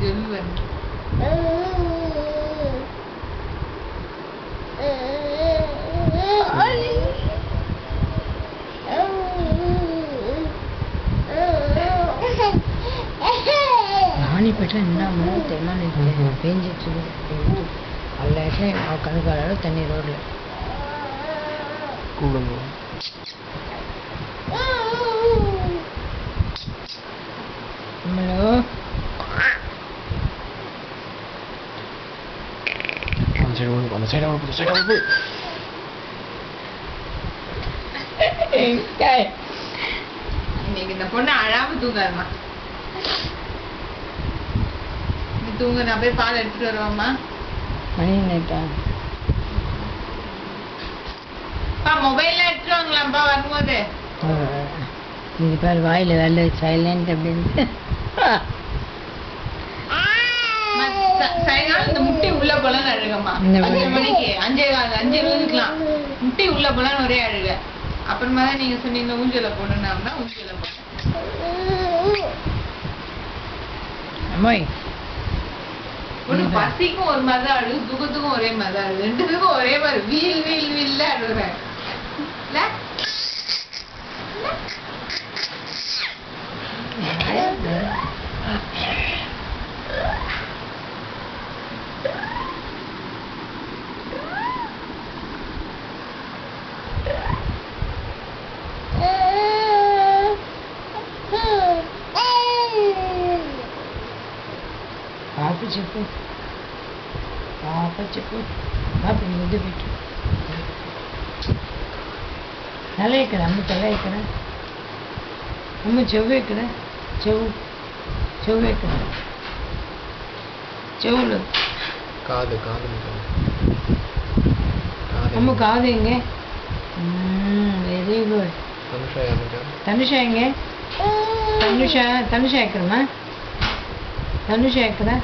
சொல்லுவேன். ராணிப்பேட்டை என்ன தெம்மானி பேஞ்சிட்டு அல்ல கணுக்கால தண்ணி ரோட்ல கூடுங்க. ஹலோ அந்த சைடு இன்னைக்கு இந்த பொண்ணு அழாம தூங்காதுமா. நீ தூங்க, நான் போய் பால் எடுத்துட்டு வருவாம்மா. மணி நேட்டா மொபைல்ல எடுத்துட்டு வாங்கலாம்ப்பா வரும்போது. இது பேர் வாயில் வேலை சைலண்ட் அப்படின்னு சாயங்காலம் இந்த முட்டி உள்ள போலன்னு அழுகம்மா. 5 மணிக்கு 5:15 முட்டி உள்ள போலன்னு ஒரே அழுக. அப்புறமா தான் நீங்க சொன்னீங்க ஊஞ்சல போடணும்னா ஊஞ்சல போட்டேன். ஒரு பசிக்கும் ஒரு மாதிரி தான் அழுகு, துக்கத்துக்கும் ஒரே மாதிரி தான் அழுகு, ரெண்டுத்துக்கும் ஒரே மாதிரி வீல் வீல் வீல்ல அழுகுறேன். పాప చెప్పు పాప ముద్దు పెట్టు. తల ఇక్కడ అమ్మ, తల ఇక్కడ అమ్మ, చెవు ఇక్కడ, చెవు ఇక్కడ, చెవులు కాదు అమ్మ కాదు ఇంగే. Very good. తనుష ఇంగే. తనుష ఎక్కడమ్మా? தனுஷா எக்கடா?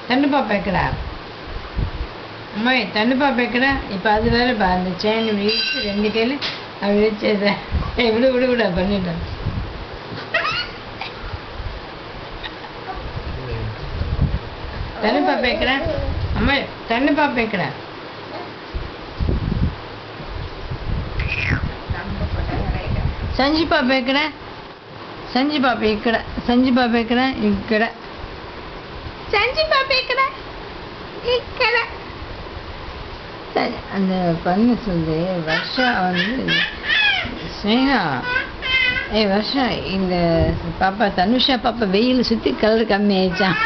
தண்ணு பாப்பா எக்கடா? அம்மா தண்ணு பாப்பா எக்கடா? இப்போ அது வேற பா, அந்த செயின் விரிச்சு 2 கையில் அப்படி வச்சு விட பண்ணிட்டேன். தண்ணு பாப்பா எக்கடா? அம்மா தண்ணு பாப்பா எக்கடா? సంజీ పాప ఎక్కడ? సంజీ పాప ఇక్కడ, సంజీ పాప ఎక్కడ? ఇక్కడ. సంజీ పాప ఎక్కడ? ఇక్కడ. அந்த பண்ணு சொல்லு வர்ஷா வந்து ஸ்னேகா. வர்ஷா, இந்த பாப்பா தனுஷா பாப்பா வெயில் சுற்றி கலர் கம்மி ஆயிடுச்சான்.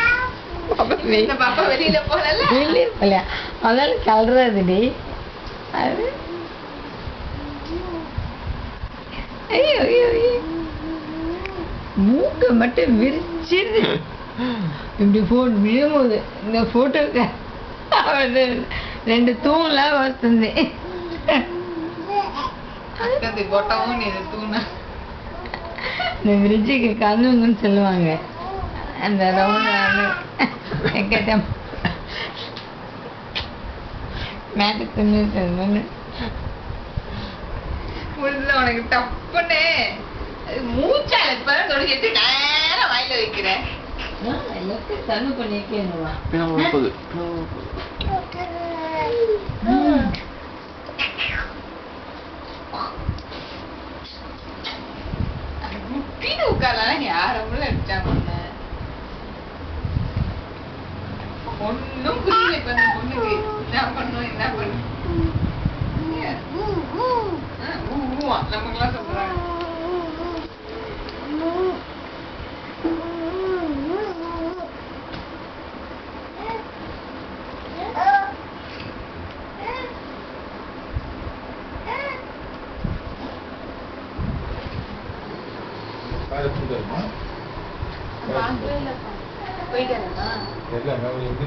பாப்பா வெளியில போகல, அதனால கலர்றதுடி அது. ஐயோ மூக்கை மட்டும் விரிச்சிரு இப்படி போட்டு விழும்போது இந்த ஃபோட்டோக்கு 2 தூண்லாம் வస్తుంది. இந்த விரிஜிக்கு கண்ணுன்னு சொல்லுவாங்க. அந்த ரவுண்ட் கேட்டேன் மேட்டு துணி உனக்கு தப்புன்னு மூச்சால இப்பதான் தொடங்கிட்டு நேரம் வாயில வைக்கிறேன். தண்ணு பண்ணிருக்கேன்னுவா முட்டின்னு உட்காரலாம். யாரும் அடிச்சாங்க ஒன்னும் புரியல. இப்ப அந்த பொண்ணுக்கு என்ன பண்ணும் நமக்குலாம் சொல்றாங்க. போயிட்டு